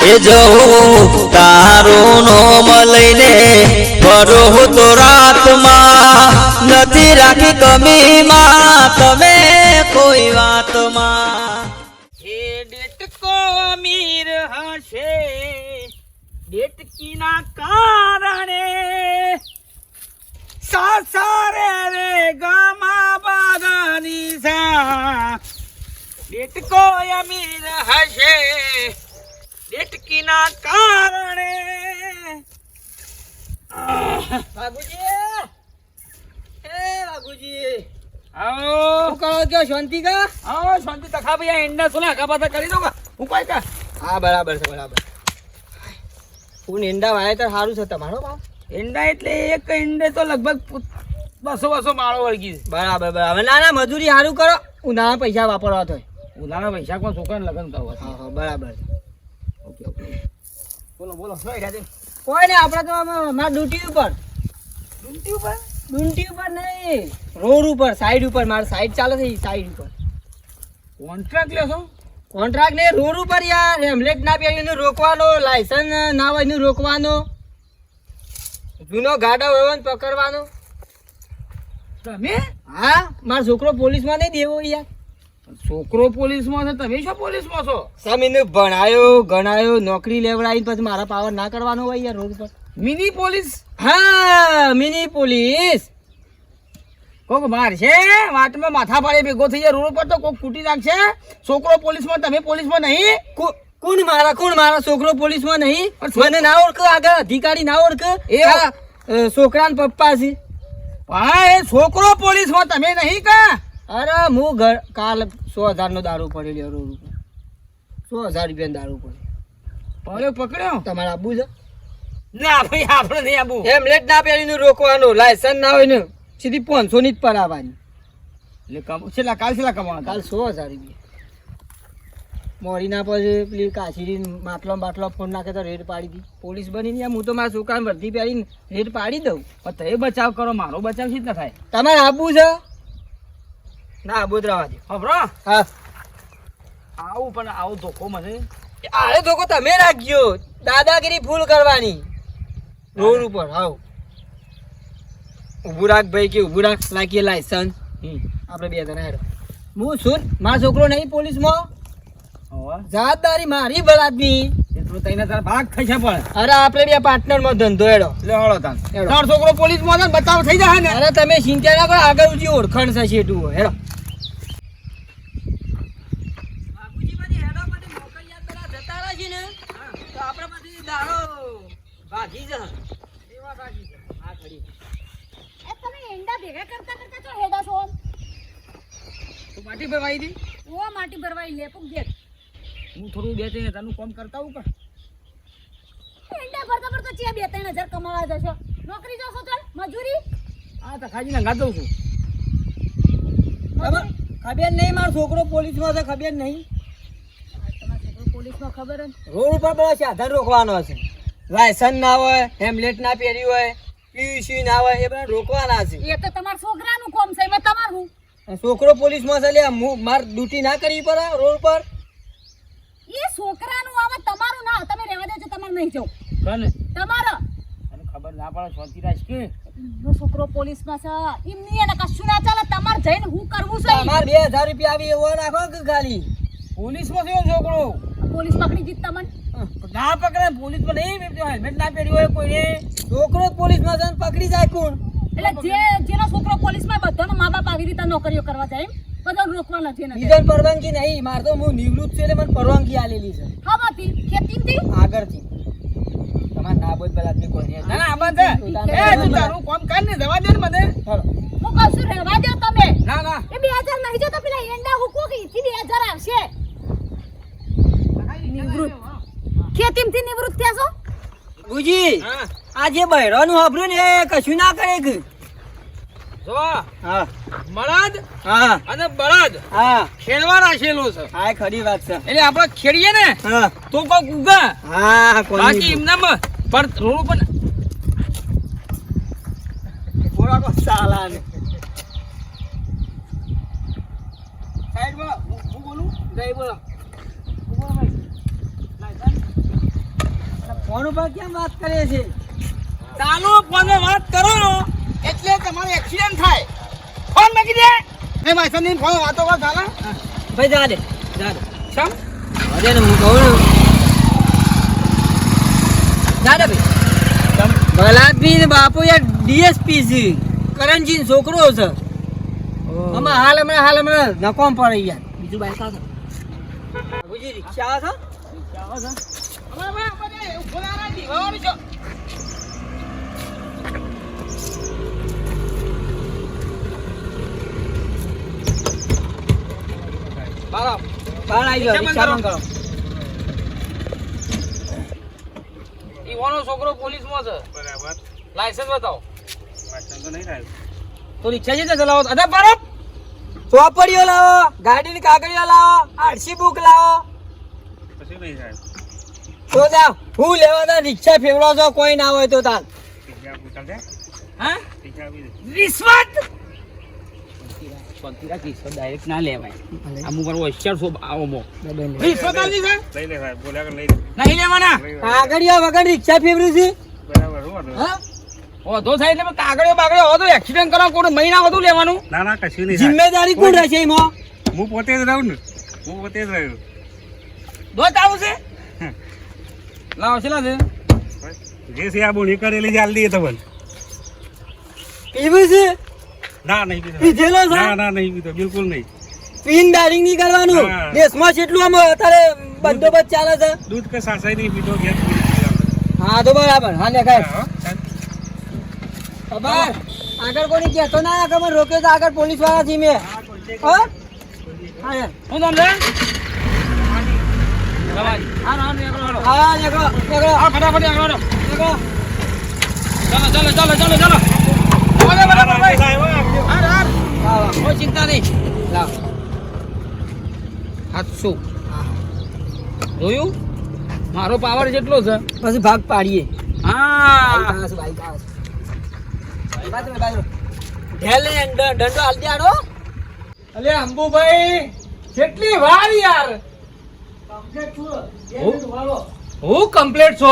એ જવું તારું નોમ લઈને ફરો તો રાતમાં નથી રાખી કમીમાં તમે કોઈ વાતમાં એ ડેટકો અમીર હશે ડેટકીના કારણે સાસરે રે ગામા બાગાની સા ડેટકો અમીર હશે ડેટકીના કારણે બાબુજી બાબુજી આવો શું કરો છો શાંતિ કા આવો શાંતિ તખા ભાઈ એંડા સુના કાપા કરી દો હું કોઈ કા હા બરાબર છે બરાબર હું ઈંડા વાય તો સારું છે તમારો ભાવ એંડા એટલે એક એંડે તો લગભગ 200 માળો વળગી છે. બરાબર બરાબર ના ના મજૂરી સારું કરો ઉનાળા પૈસા વાપરવા તો ઉનાળા વૈશાખમાં છોકરાને લગ્ન કરવા છે. હા હા બરાબર ઓકે ઓકે બોલો બોલો શું આઈડિયા છે? કોઈ ને આપણે તો અમારા ડ્યુટી ઉપર ડુંટી ઉપર ડ્યુટી ઉપર નહીં રોડ ઉપર સાઈડ ઉપર મારે સાઈડ ચાલે છે સાઈડ ઉપર કોન્ટ્રાક્ટ લેશો? કોન્ટ્રાક્ટ ને રોડ ઉપર યાર હેમલેટ ના પહેરીને રોકવાનો લાયસન્સ ના હોય ને રોકવાનો જૂનો ગાડો હોય ને પકડવાનો તમે હા મારો છોકરો પોલીસમાં નહીં દેવો યાર છોકરો પોલીસમાં છે, તમે શું પોલીસમાં છો? સમીને ભણાયો ગણાયો નોકરી લેવડાવી પછી મારા પાવર ના કરવાનો હોય યાર રોડ પર મિની પોલીસ હા મિની પોલીસ કોક મારશે વાટમાં માથા પાડે ભેગો થઈ જાય રોડ પર તો કોક ફૂટી નાખશે. છોકરો પોલીસમાં તમે પોલીસમાં નહીં? કોણ મારા છોકરો પોલીસમાં નહીં મને ના ઓળખ આગળ અધિકારી ના ઓળખ એ આ, છોકરાના પપ્પા છે પણ એ છોકરો પોલીસમાં તમે નહીં કા? અરે હું કાલ 100,000 નો દારૂ પડેલો રોડ ઉપર 100,000 રૂપિયા દારૂ પડ્યો પકડ્યો તમારે આબુ છે ના ભાઈ આપણે નહીં આબુ. હેમલેટ ના પહેરીને રોકવાનો લાયસન્સ ના હોય ને સીધી 500 ની જ પરાવવાની એટલે છેલ્લા કાલ કમાવાના કાલ 100,000 રૂપિયા મોરી ના પછી પેલી કાશી માટલો ફોન નાખે તો રેડ પાડી દી પોલીસ બનીને હું તો મારા છોકરાને વર્દી પહેરીને રેડ પાડી દઉં પણ તમે બચાવ કરો, મારો બચાવ શી રીતના થાય? તમારે આબુ છે ના આબુ જ રહેવા દે ખબરો હા આવું પણ આવું ધોકો મને આરે ધોકો તમે રાખજો દાદાગીરી ફૂલ કરવાની રોડ ઉપર હાવ ઊભું રાખ ભાઈ કે ઊભું રાખ લાગીએ લાયસન્સ આપણે બે જણા હેડો હું શું મારો છોકરો નહીં પોલીસમાં જવાબદારી મારી બળાદની એટલું તઈને તારા ભાગ થઈ છે પણ અરે આપણે બે પાર્ટનરમાં ધંધો હેડો લે હળો તાન હેડો. તારો છોકરો પોલીસમાં છે ને બચાવ થઈ જાય ને. અરે તમે ચિંતા ના કરો આગળ ઊંચી ઓળખાણ છે શેઠું હેડો બાપુજી બધી હેડો બધી મોકલિયા પેલા જતા રહી ને તો આપણે બધી દાડો ભાગી જા એવા ભાગી જા આ ખડી એ તમે એંડા ભેગા કરતા કરતા તો હેડા છો તું માટી પર વાઈ દી ઓ માટી ભરવાઈ લે પુક દેખ હું થોડું બે ત્રણ તારું કામ કરતા હું પણ એંડા ભરતા ભરતા ચે 2-3 હજાર કમાવા જશો નોકરી જશો તો મજૂરી આ તો ખાજીને ગાત દઉં છું. ખબર નહીં મારો છોકરો પોલીસમાં છે ખબર નહીં તમારો છોકરો પોલીસમાં ખબર હે રોડ ઉપર બધો સાધન રોકવાનો છે લાયસન્સ ના હોય હેમલેટ ના પહેર્યું હોય પીયુસી ના હોય એ બધા રોકવાના છે એ તો તમારા છોકરાનું કામ છે એમાં તમારું અને છોકરો પોલીસમાં છે એટલે માર ડ્યુટી ના કરવી પડે રોડ પર એ છોકરાનું આવે તમારું ના તમે રહેવા દેજો તમારે નહીં જાવ કને તમારો અને ખબર ના પડે શાંતિ રાખ કે નો છોકરો પોલીસમાં છે એમની એને કશું ના ચાલે તમારે જઈને હું કરવું છે અમાર 2,000 રૂપિયા આવી એવો રાખો કે ખાલી પોલીસમાં થયો છોકરો પોલીસ પકડી જીત તમને ના પકડે પોલીસમાં નહીં હેલ્મેટ ના પહેર્યું હોય કોઈને છોકરો જ પોલીસમાં છે ને પકડી જાય કોણ એટલે જેનો છોકરો પોલીસમાં બધાનો મા બાપ આવી રીતે નોકરીઓ કરવા જાય બધા રોકવા નથી ને બીજાને પરવાનગી નહીં માર તો હું નિવૃત્ત છું એટલે મને પરવાનગી આલેલી છે હવાથી ખેતીથી આગળથી તમારે ના બોલ પેલા થી કોઈ નહીં. ના ના આમાં છે એ તું તારું કામ કર ને જવા દે ને મને ચાલો હું કહું છું રહેવા દો તમે ના ના એ 2000 નહીં જો તો પેલા એંડા હુકુ કે થી 2000 આવશે નિવૃત્ત ખેતીમાંથી નિવૃત્ત થયા છો ગુજી હા આ જે બહેરાનું વાપર્યું ને એ કશું ના કરે કે જો હા મળદ હા અને બળદ હા ખેડવા રાખેલું છે હા ખરી વાત છે એટલે આપણે ખેડીએ ને હા તો કોક ઉગા હા બાકી એમનામાં પણ રોડ ઉપર બોલા કો સાલા ને સાઈડ બોલો હું બોલું જય બોલો હું બોલો ભાઈ લાયસન્સ ફોન ઉપર કેમ વાત કરે છે? ચાલુ ફોનમાં વાત કરો એટલે તમારો એક્સિડન્ટ થાય. ફોન મૂકી દે. એ માસા ની ફોન વાતો કર ચાલે. ભાઈ જા દે. સમ અરે ને હું કહું ને. જા દે ભાઈ. ભલાદબી ને બાપુ યાર ડીએસપી છે. કરણજી નો છોકરો છે. આમાં હાલ હમણાં નકોમ પડે યાર. બીજું બાઈક આવે. બાબુજી રિક્ષા આવે છે? બહાર આવી જાઓ, રિક્ષા બંધ કરો. ઈવાનો છોકરો પોલીસમાં છે. બરાબર. લાયસન્સ બતાવો. વાંચન તો નહીં થાય. તો રિક્ષા છે ચલાવો. અરે બરફ ચોપડીઓ લાવો, ગાડીની કાગળીઓ લાવો, આરસી બુક લાવો. પછી નહીં થાય. તો જાવ હું લેવા તા રિક્ષા ફેવડો છો કોઈ ના હોય તો તાર. ટીકા પૂછાલ છે? હા ટીકા આપી દે. રિશ્વત શાંતિરા રિશ્વત ડાયરેક્ટ ના લેવાય. અમુક વાર હોશિયાર છો આવો રિશ્વત આલી છે લઈ લે સાહેબ. બોલ્યા કે લઈ લે. નહીં લેવાના. લઈ લે. કાગળિયા વગર રિક્ષા ફેવરી છે. બરાબર. શું વાંધો? હા ઓધો થાય એટલે કાગળિયો બાગળિયો હોય તો એક્સિડન્ટ કરાવ કોઈ મહિના વધુ લેવાનું. ના ના કશું નહીં થાય. જિમ્મેદારી કોણ રહેશે એમાં? હું પોતે જ રહું ને. હું પોતે જ રહ્યું. દોત આવું છે લાવો છેલા છે જે છે આ બોલી કરેલી છે હાલ દઈએ તમને. પીવું છે? ના નહીં પીધો. પીધેલો છે? ના ના નહીં પીધો. બિલકુલ નહીં. પીન દારિંગ નહીં કરવાનું. હા. દેશમાં કેટલું આમ અત્યારે બંદોબસ્ત ચાલે છે. દૂધ કે સાસાઈ નહીં પીધો. ગેસ હા તો બરાબર. હા ને કાંઈ હા ખબર આગળ કોની કહેતો ના કે મને રોક્યો તો આગળ પોલીસ વાળા થી મેં હા હા યાર. શું નામ છે રવાજી. હા હા નીકળો હા નીકળો નીકળો હા ફટાફટ નીકળો નીકળો. ચાલો બરાબર ભાઈ સાહેબ, હાર હા વાહ. કોઈ ચિંતા નહીં લાવ 700 જોયું મારો પાવર જેટલો છે પછી ભાગ પાડીએ. હા બાઈક આવે છે. ઢેલ ને દંડો હાલ દે આડો. અલે અંબુભાઈ કેટલી વાર યાર હું કમ્પ્લીટ છો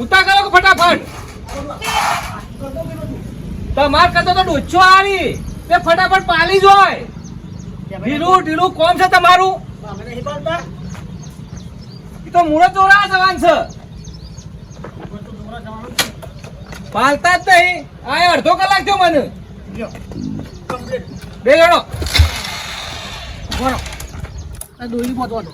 ઉતા કરો ફટાફટ તમાર કરતો તો ડોચો આવી તે ફટાફટ પાલી જોય ઢીલું કોણ છે તમારું એ તો મુરત જોડા જવાન છે પાલતા જ નહીં આ અડધો કલાક થયો મને બે જણો આ દોરી પહોંચવા દો.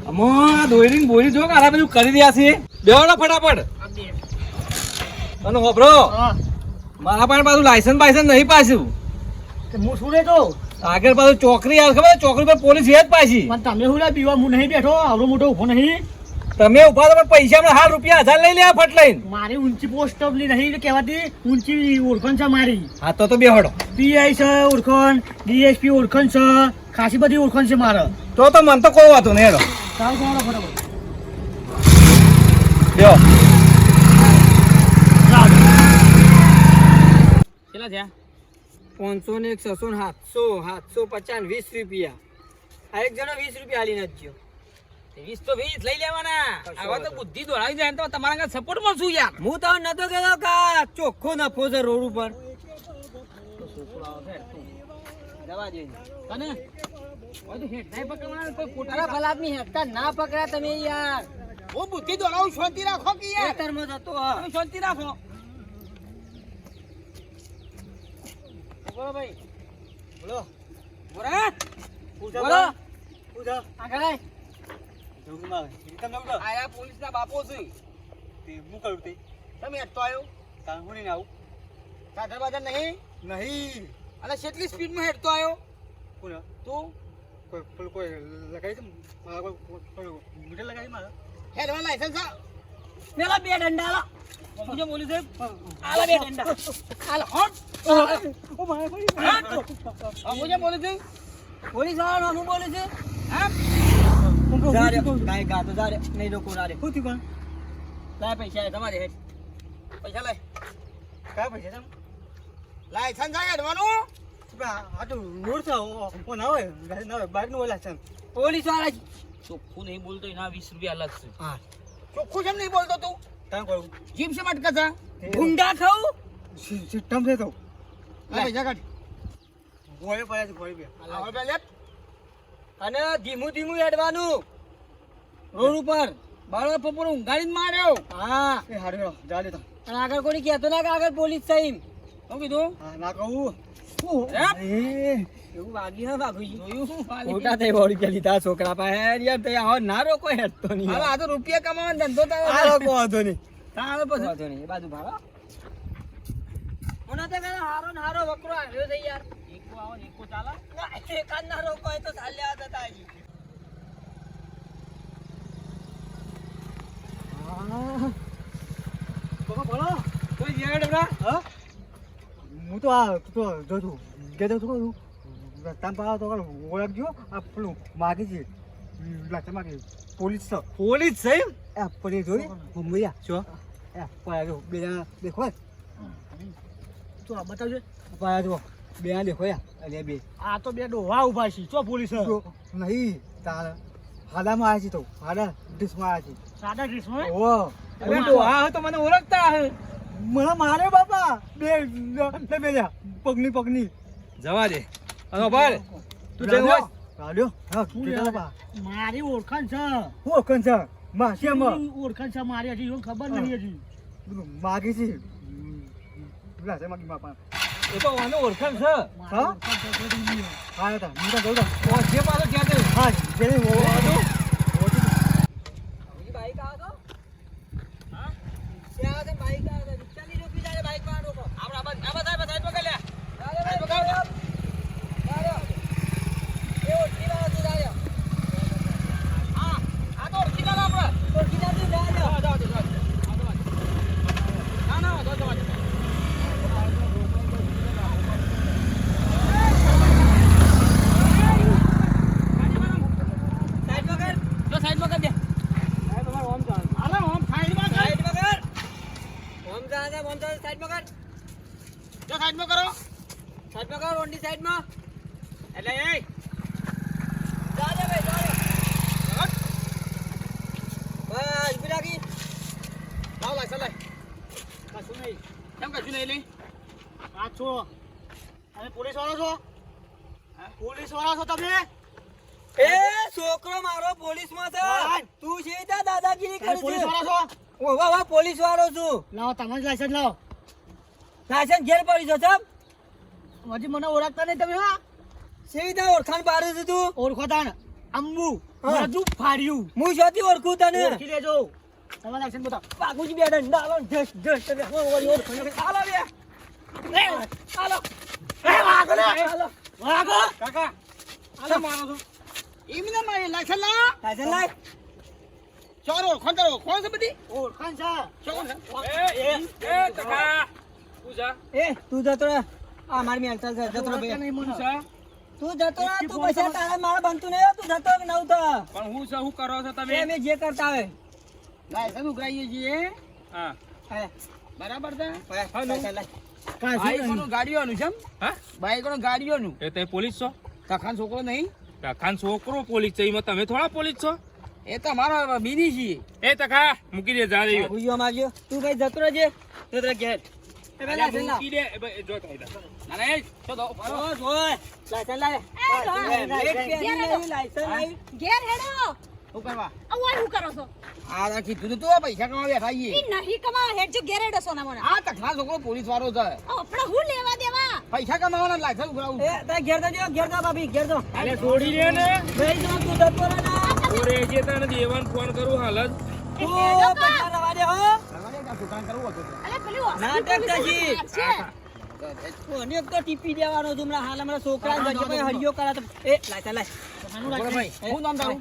અમો દોરી બોરી જો કે આ બધું કરી રહ્યા છે બેવાનો ફટાફટ અને હોબરો મારા પાસે પાછું લાયસન્સ બાયસન્સ નહીં પાછું હું શું લેતો આગળ પાછું ચોકરી આવે ખબર ચોકરી પર પોલીસ છે જ પાછી પણ તમે શું લે પીવા હું નહીં બેઠો આવડો મોટો ઉભો નહીં. તમે ઉભા તો પણ પૈસા હમણાં હાલ રૂપિયા 1000 લઈ લે ફટ લઈને મારી ઊંચી પોસ્ટ નહીં કહેવાતી ઊંચી ઓળખણ છે મારી. હા તો બેહડો પીઆઈ છે ઓળખણ, ડીએસપી ઓળખણ છે, ખાસી બધી ઓળખણ છે મારે. તો મને તો કોઈ વાતો નહીં હેડો ચાલો ચાલો ફટાફટ. બેહો કેટલા થયા 500 ને 600 ને 700 750 20 રૂપિયા. આ એક જણો 20 રૂપિયા હાલી નથી ગયો. 20 તો 20 લઈ લેવાના આવા તો બુદ્ધિ દોડાવી જાય તો તમારા સપોર્ટમાં શું યાર હું તો નતો કહેતો કે ચોખ્ખો નફો છે રોડ ઉપર. જવા દે. અને ઓય તો હેડ નહીં પકડવાના કોઈ ખોટા અરે ભલા આદમી હેઠતા ના પકડા તમે યાર. હું બુદ્ધિ દોડાવું શાંતિ રાખો કે યાર ખેતરમાં જતો હા. તમે શાંતિ રાખો બોલો ભાઈ બોલો બોરા બોલો આગળ આય. આયા પોલીસના બાપો છે તમે હેઠતો આવ્યો સાધન બાધન નહીં અને કેટલી સ્પીડમાં હેઠતો આવ્યો તું હેડવા લાયસન્સ પેલા બે ડંડા આલો. મુજે બોલી સાહેબ આલો બે ડંડા. હાલ હોટ મુજે બોલી સાહેબ પોલીસ વાળાનો હું બોલે છે હા જા રે કાઈ ગાતો જા રે નહીં લોકો ના રે શું થયું પણ લાય પૈસા તમારે હેડ પૈસા લઈ કયા પૈસા તમ લાયસન્સ આ હેડવાનું આ તો રોડ છે ઓ ના હોય ના હોય બાઇક નું ઓલા છે પોલીસ વાળા ચોખ્ખું નહીં બોલતો એના 20 રૂપિયા અલગ છે હા ચોખ્ખું કેમ નહીં બોલતો તું તાન કરું જીમ સે મટકા છે ભૂંગા ખાઉં સિસ્ટમ છે તો લે પૈસા કાઢ ગોળે પડ્યા છે ગોળે બે આવડ બે લેટ અને ધીમું ધીમું હેડવાનું રોડ ઉપર બાળો પપ્પો ઊંઘાડીને માર્યો હા એ હાડ્યો જા દે તા અને આગળ કોઈ કહેતો ના કે આગળ પોલીસ છે એમ શું કીધું હા ના કહું એવું વાગી ના વાગી જોયું ખોટા થઈ વળી કે લીધા છોકરા પાસે યાર તે આવો ના રોકો હેડતો નહીં હવે આ તો રૂપિયા કમાવાનો ધંધો તારો આ લોકો વાંધો નહીં તારો પછી વાંધો નહીં એ બાજુ ભાડો મને તો કહે હારો ને હારો વકરો આવ્યો છે યાર એકો આવો ને એકો ચાલે એકાદ ના રોકો હોય તો ચાલ્યા હતા હજી બોલો કોઈ જીયાડે બરા હા હું તો આ તો જો છું કે તો કરું રસ્તામાં પાડો તો ઓળખજો આ પેલું માગી છે લાચા માગી પોલીસ તો પોલીસ છે એમ? એ પોલીસ જોઈ મુંબઈ શું એ પાયા જો બે જણા દેખો તો આ બતાવજો પાયા જો બે જણા દેખો અને બે આ તો બે ડોહા ઉભા છે ચો પોલીસ જો નહીં તાર હાદામાં આવ્યા છે તો હાદા ડીશમાં આવ્યા છે સાદા ડ્રેસમાં ઓ અરે ડોહા તો મને ઓળખતા હે મને મારે બાપા બે બે પગની જવા દે અને ભાઈ તું જઈ હોય રાડ્યો હા કેટલા બાપા મારી ઓળખાણ છે હું ઓળખાણ છે માસીમાં ઓળખાણ છે મારી હજી એવું ખબર નહીં હજી માગી છે લાચા માગી બાપા એ તો આનો ઓળખાણ છે હા હા તા હું તો જઉં તા ઓ જે પાછો ક્યાં છે હા જેને બાઈક આવો તો હા ત્યાં તો બાઈક આવો તો રિક્ષા ની રોકી જાય બાઈક માં રોકો આપડા આ બધા સાઈડ પકડ લે સાઈડ પકડ એ ઓળખી વાળો તું જાય હા આ તો ઓળખી વાળો આપણે ઓળખી જા તું જાય જાઓ ના સાઈડ પકડ દે પોલીસ વાળા છો તમે એ છોકરો મારો પોલીસ માં છે તું છે ત્યાં દાદાગીરી કરી પોલીસ વાળા છો વાહ પોલીસ વાળો છું લાવો તમે જ લાયસન્સ લાવો લાયસન્સ ઘેર પડી છો સબ હજી મને ઓળખતા નહીં તમે હા સેવિતા ઓળખાણ પાડું છું તું ઓળખો તા ને અંબુ હા. રાજુ ફાડ્યું હું શોથી ઓળખું તને ઓળખી લેજો તમારા લાયસન્સ બતાવો બાગુજી બે દંડા આલો જસ તમે ઓળખાણ આલો બે આલો વાગો ને આલો વાગો કાકા આલે મારો છો એમને મારી લાયસન્સ લાવો લાયસન્સ લાય ચાલો ઓળખાણ કરો કોણ છે બધી ઓળખાણ છે એ કાકા પૂજા એ તું જતો રહે આ મારી મેન્ટલ છે જતો રહે ભાઈ પૂજા તું જતો રહે તું પછી તારા મારા બનતું નહીં તું જતો કે નવ તો પણ હું શું કરો છો એ તમે અમે જે કરતા હોય લાયસન્સ ઉઘરાઈએ છીએ હા હા બરાબર છે લાયસન્સ લાય બાઈકોનું ગાડીઓનું છે હા બાઈકોનું ગાડીઓનું એ તે પોલીસ છો કાકાનો છોકરો નહીં કાકાનો છોકરો પોલીસ છે એમાં તમે થોડા પોલીસ છો એ તો મારા બીડી છીએ એ તકા મૂકી દે જા રહ્યો ભૂયો મારજો તું ભાઈ જતો રહેજે તો તારે ઘેર એ ભાઈ લાયસન્સ લાવ મૂકી દે એ ભાઈ જો થાય ના એ તો દો બસ ઓય લાયસન્સ લાય લાયસન્સ લાય ઘેર હેડો શું કરવા અવાય હું કરો છો આ તો કીધું તું તો પૈસા કમાવા બેઠા છીએ ઈ નહીં કમા હેડ જો ઘેર હેડો સોના મોના આ તકલા છોકરો પોલીસ વાળો છે આપણે હું લેવા દેવા પૈસા કમાવાના લાયસન્સ ઉઘરાવું એ તારે ઘેર જજો ઘેર જા ભાભી ઘેર જો અરે છોડી દે ને ભાઈ જો તું જતો રહે ના ઓરે જે તને દેવાન ફોન કરું હાલ જ તું પૈસા રવા દે હો દુકાન કરવું હતું અલે પેલું નાટક થજી. છે કોને એક તો ટીપી દેવાનો છે હમણાં હાલ હમણાં છોકરા જજો ભાઈ હરિયો કરા તો એ લાયસન્સ લાય બોલો ભાઈ શું નામ તારું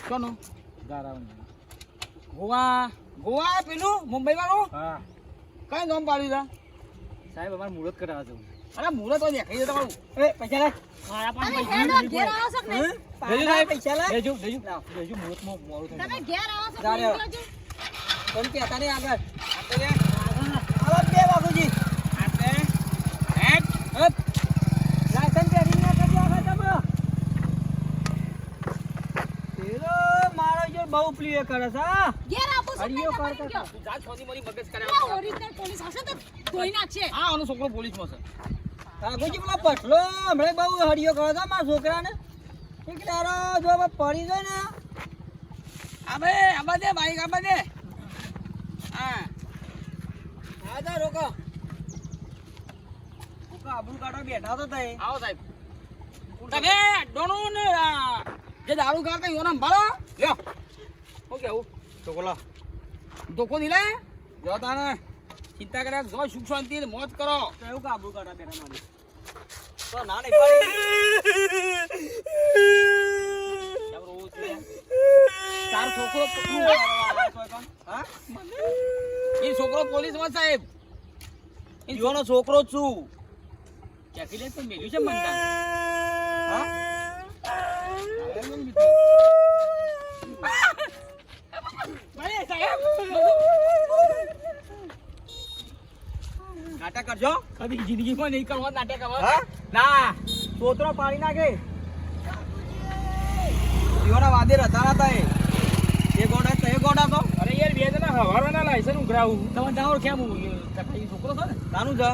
કોનું ગોવા ગોવા પેલું મુંબઈ વાળું હા કઈ નામ પાડ્યું સાહેબ અમારે મુહૂર્ત કરાવવા જવું છે અરે મુહૂર્ત તો દેખાઈ છે તમારું એ પૈસા લાય તમે હેડો ઘેર આવો છો કે નહીં? પૈસા લાય લેજો મુહૂર્તમાં મોડું થાય તમે ઘેર આવો છો કે ચાલ્યો. નહીં? લેજો. કોણ કહેતા નહીં આગળ આવો બે બાપુજી હપ. લાયસન્સ પહેરીને ના કરજો આગળ તમે. પેલો મારો જો બહુ પ્રિય કરે છે હા? ઘેર આપો છો હરિયો કઈ કરતા ગયો હતા. જા છોડી મારી મગજ કરે આ ઓરિજિનલ પોલીસ હશે તો ધોઈ નાખશે હા આનો છોકરો પોલીસમાં છે કાકોજી પેલા પટલો હમણાં બહુ હરિયો કરે છે મારા છોકરાને એક તારો જો હવે પડી જાય ને આબે આબા દે બાઈક આબા દે હા હા જા રોકો આબરૂ કાઢવા બેઠા તો તઈ આવો સાહેબ તમે ડોનો ને જે દારૂ કાઢતા યો નામ ભાળો લ્યો હું કેવું ચોકોલા ધોકો દિલે જો તાને ચિંતા કરે જો સુખ શાંતિ મોજ કરો કેવું કે આબરૂ કાઢવા બેઠા મારી તો ના નહીં પાડી તાર છોકરો હા એ છોકરો પોલીસમાં સાહેબ ઈયોનો છોકરો જ છું ક્યાંથી લે તો મેલ્યું છે મનતા હા ભાઈ સાહેબ નાટક કરજો કદી જિંદગીમાં નહીં કરવા નાટક હવે હા? ના સોતરો પાડી નાખે ઈયોના વાદે હતા નતા એ ગોડા તો એ ગોડા તો અરે યાર બે જણા હવારના લાયસન્સ ઉઘરાવું તમે જાઓ કેમ ચકાઈ છોકરો છે ને તાનું છે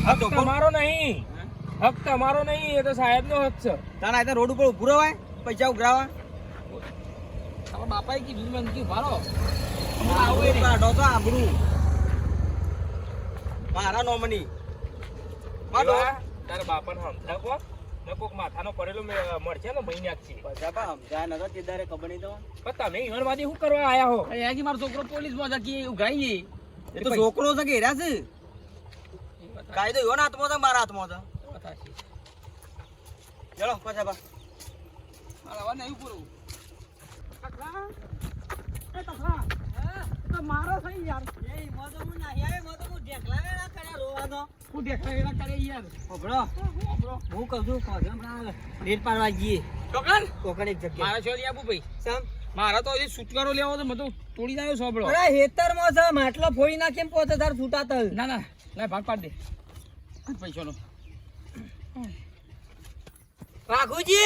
હક તમારો નહીં હક તમારો નહીં એ તો સાહેબનો હક છે તાના આ રોડ ઉપર ઉભું રહેવાય પૈસા ઉઘરાવા તમારા બાપાએ કીધું મેં કીધું ભારો આવું એ કાઢો તો આબરૂ મારા નોમની મારો એવા તારા બાપાને સમજાવ કો ને કોક માથાનો પડેલો મળશે ને મહિને આખી પૈસા સમજાય નતો તે દારે ખબર નહીં તો પણ તમે ઈવણવાદી શું કરવા આયા હો અરે યાજી મારો છોકરો પોલીસમાં છે કે ઉઘરાઈએ એ તો છોકરો છે કે હેરા છે કાયદો એવો હાથમાં છે મારા હાથમાં છે ચલો પાછા બા મારા હવે નહીં પૂરું મારો થઈ યાર એ મોતો હું નહીં આવે મોતો હું ઢેકલા કરે રોવાનો હું ઢેકલા કરે યાર ઓબળો હું કહું છું કોણ હમણાં રેડ પાડવા જઈએ ટોકન ટોકન એક જગ્યાએ મારા છોડી આપું ભાઈ સમ મારા તો હજી છુટકારો લેવો તો બધું તોડી નાખ્યો સોબળો અરે હેતરમાં છે માટલો ફોડી નાખીને પોતે તાર છૂટાતા ના ના ના ભાગ પાડ દે પૈસાનો વાઘુજી